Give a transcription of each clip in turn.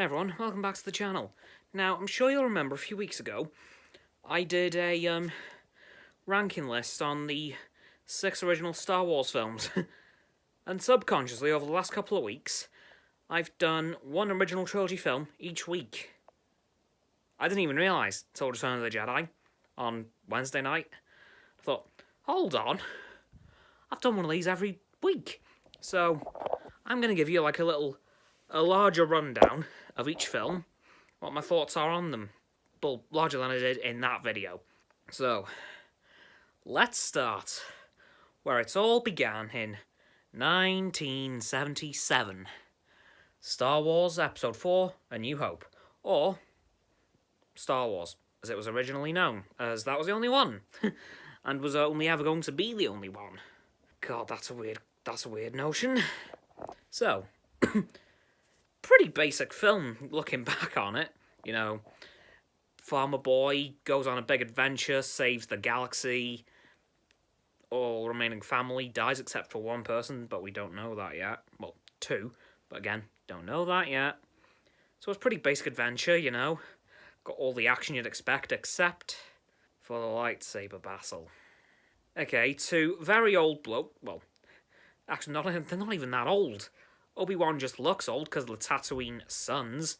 everyone, welcome back to the channel. Now, I'm sure you'll remember a few weeks ago, I did a ranking list on the 6 original Star Wars films. And subconsciously, over the last couple of weeks, I've done one original trilogy film each week. I didn't even realise until Return of the Jedi on Wednesday night. I thought, hold on, I've done one of these every week. So, I'm going to give you like a larger rundown of each film, what my thoughts are on them, but larger than I did in that video. So, let's start where it all began in 1977. Star Wars Episode 4, A New Hope, or Star Wars, as it was originally known, as that was the only one, and was only ever going to be the only one. God, that's a weird notion. So, pretty basic film, looking back on it. You know, farmer boy goes on a big adventure, saves the galaxy. All remaining family dies except for one person, but we don't know that yet. Well, 2, but again, don't know that yet. So it's a pretty basic adventure, you know. Got all the action you'd expect, except for the lightsaber battle. Okay, 2 very old bloke. Well, actually, they're not even that old. Obi-Wan just looks old because of the Tatooine suns,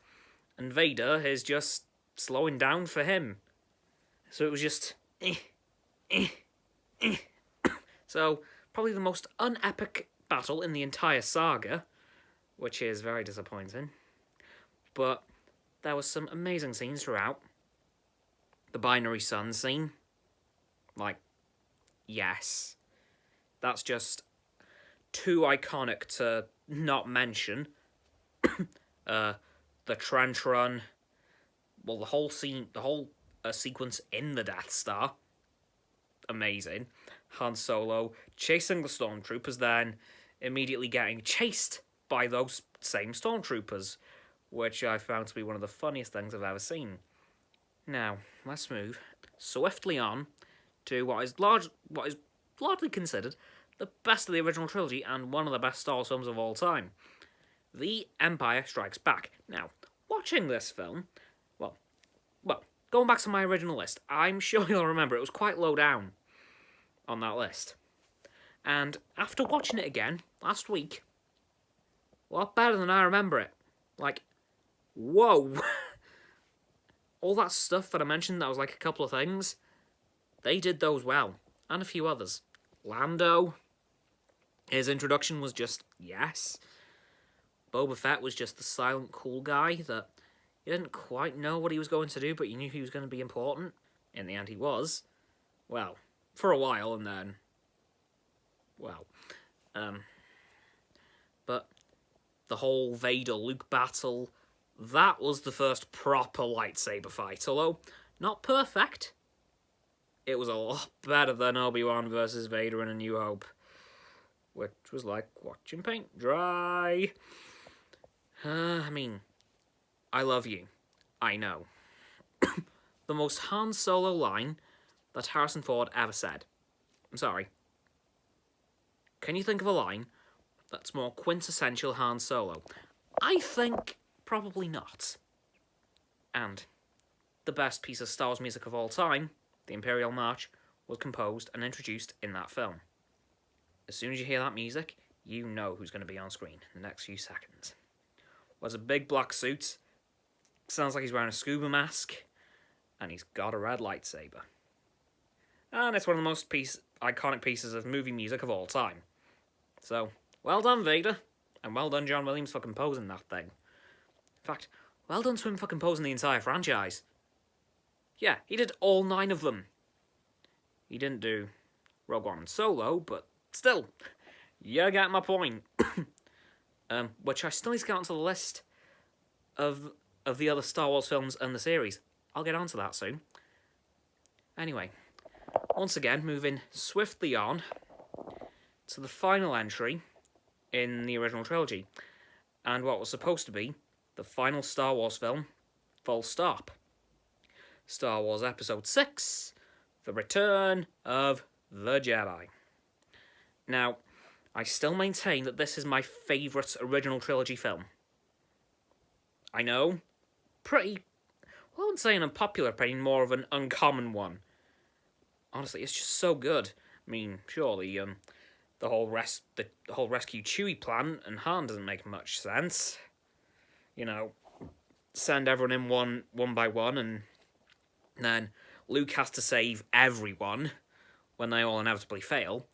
and Vader is just slowing down for him. So it was just... So, probably the most unepic battle in the entire saga, which is very disappointing. But there was some amazing scenes throughout. The binary sun scene. Like, yes. That's just too iconic to not mention. The trench run. Well, the whole scene, the whole sequence in the Death Star. Amazing. Han Solo chasing the stormtroopers, then immediately getting chased by those same stormtroopers, which I found to be one of the funniest things I've ever seen. Now, let's move swiftly on to what is largely considered the best of the original trilogy and one of the best Star Wars films of all time. The Empire Strikes Back. Now, watching this film, well, going back to my original list, I'm sure you'll remember it was quite low down on that list. And after watching it again last week, a lot better than I remember it. Like, whoa. All that stuff that I mentioned, that was like a couple of things, they did those well. And a few others. Lando, his introduction was just, yes. Boba Fett was just the silent, cool guy that you didn't quite know what he was going to do, but you knew he was going to be important. In the end, he was. Well, for a while, and then... well. But the whole Vader-Luke battle, that was the first proper lightsaber fight. Although, not perfect. It was a lot better than Obi-Wan versus Vader in A New Hope, which was like watching paint dry. I mean, I love you. I know. The most Han Solo line that Harrison Ford ever said. I'm sorry. Can you think of a line that's more quintessential Han Solo? I think probably not. And the best piece of Star Wars music of all time, the Imperial March, was composed and introduced in that film. As soon as you hear that music, you know who's going to be on screen in the next few seconds. Wears a big black suit, sounds like he's wearing a scuba mask, and he's got a red lightsaber. And it's one of the most iconic pieces of movie music of all time. So, well done, Vader, and well done, John Williams, for composing that thing. In fact, well done to him for composing the entire franchise. Yeah, he did all 9 of them. He didn't do Rogue One and Solo, but still, you get my point. Which I still need to get onto the list of the other Star Wars films and the series. I'll get onto that soon. Anyway, once again, moving swiftly on to the final entry in the original trilogy, and what was supposed to be the final Star Wars film, full stop. Star Wars Episode 6, The Return of the Jedi. Now, I still maintain that this is my favourite original trilogy film. I know, pretty, well, I wouldn't say an unpopular opinion, more of an uncommon one. Honestly, it's just so good. I mean, surely, the whole rescue Chewie plan and Han doesn't make much sense. You know, send everyone in one by one, and then Luke has to save everyone when they all inevitably fail.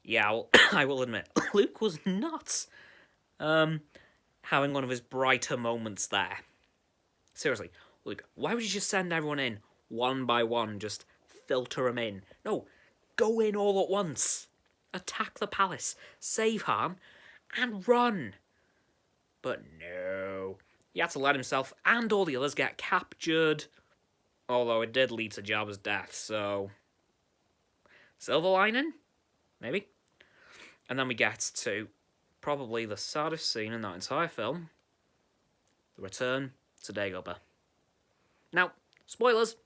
Yeah, I will admit, Luke was nuts. Having one of his brighter moments there. Seriously, Luke, why would you just send everyone in one by one? Just filter them in. No, go in all at once. Attack the palace, save Han, and run. But no, he had to let himself and all the others get captured. Although it did lead to Jabba's death, so... silver lining? Maybe? And then we get to probably the saddest scene in that entire film. The return to Dagobah. Now, spoilers.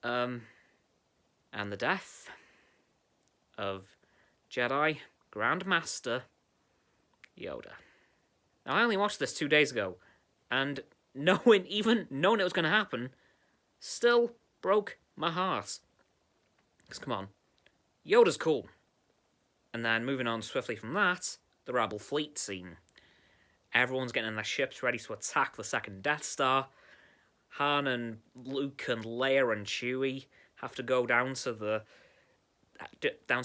And the death of Jedi Grand Master Yoda. Now, I only watched this 2 days ago, and knowing it was going to happen, still broke my heart. Because, come on, Yoda's cool. And then, moving on swiftly from that, the Rebel fleet scene. Everyone's getting their ships ready to attack the second Death Star. Han and Luke and Leia and Chewie have to go down to the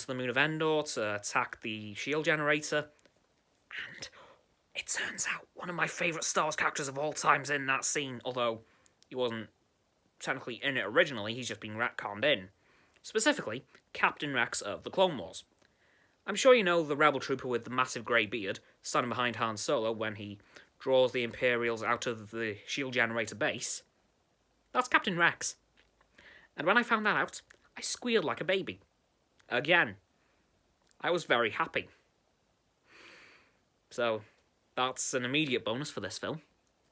moon of Endor to attack the shield generator. And it turns out one of my favourite Star Wars characters of all time's in that scene, although he wasn't technically in it originally, he's just been retconned in. Specifically, Captain Rex of the Clone Wars. I'm sure you know the rebel trooper with the massive grey beard standing behind Han Solo when he draws the Imperials out of the shield generator base. That's Captain Rex. And when I found that out, I squealed like a baby. Again. I was very happy. So, that's an immediate bonus for this film.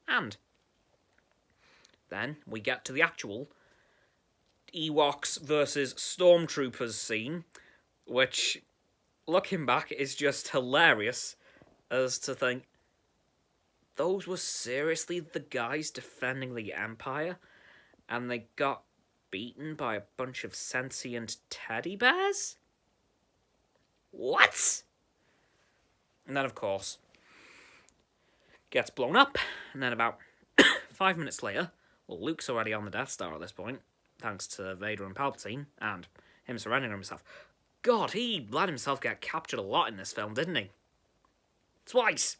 And then we get to the actual Ewoks versus Stormtroopers scene, which, looking back, is just hilarious as to think, those were seriously the guys defending the Empire, and they got beaten by a bunch of sentient teddy bears? What? And then, of course, gets blown up, and then about 5 minutes later, well, Luke's already on the Death Star at this point, thanks to Vader and Palpatine, and him surrendering himself. God, he let himself get captured a lot in this film, didn't he? Twice!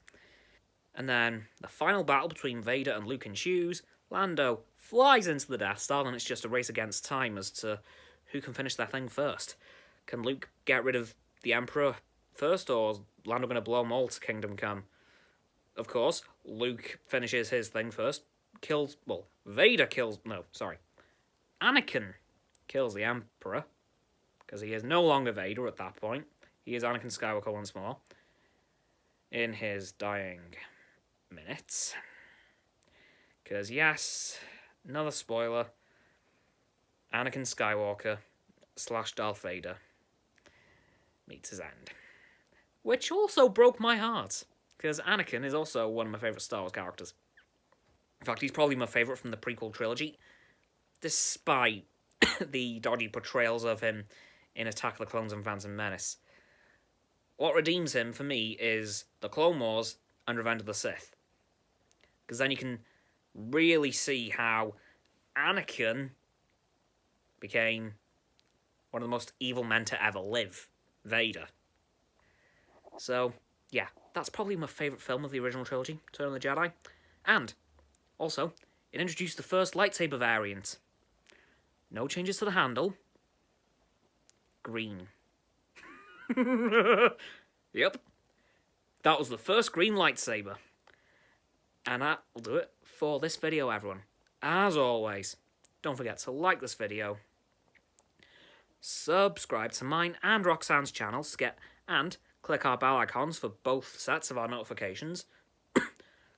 And then, the final battle between Vader and Luke ensues. Lando flies into the Death Star, and it's just a race against time as to who can finish their thing first. Can Luke get rid of the Emperor first, or is Lando going to blow them all to Kingdom Come? Of course, Luke finishes his thing first. Anakin kills the Emperor, because he is no longer Vader at that point. He is Anakin Skywalker once more, in his dying minutes. Because, yes, another spoiler, Anakin Skywalker / Darth Vader meets his end. Which also broke my heart, because Anakin is also one of my favourite Star Wars characters. In fact, he's probably my favourite from the prequel trilogy, despite the dodgy portrayals of him in Attack of the Clones and Phantom Menace. What redeems him, for me, is the Clone Wars and Revenge of the Sith. Because then you can really see how Anakin became one of the most evil men to ever live, Vader. So, yeah, that's probably my favourite film of the original trilogy, Return of the Jedi. And, also, it introduced the first lightsaber variant. No changes to the handle. Green. Yep. That was the first green lightsaber. And that will do it for this video, everyone. As always, don't forget to like this video, subscribe to mine and Roxanne's channels to get, and click our bell icons for both sets of our notifications.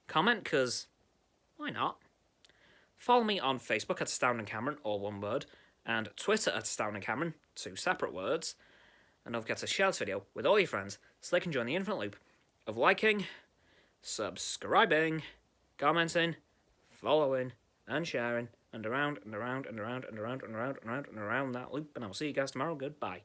Comment, because why not? Follow me on Facebook at Astounding Cameron, all one word, and Twitter at Astounding Cameron, 2 separate words. And don't forget to share this video with all your friends so they can join the infinite loop of liking, subscribing, commenting, following and sharing and around and around and around and around and around and around and around that loop. And I'll see you guys tomorrow. Goodbye.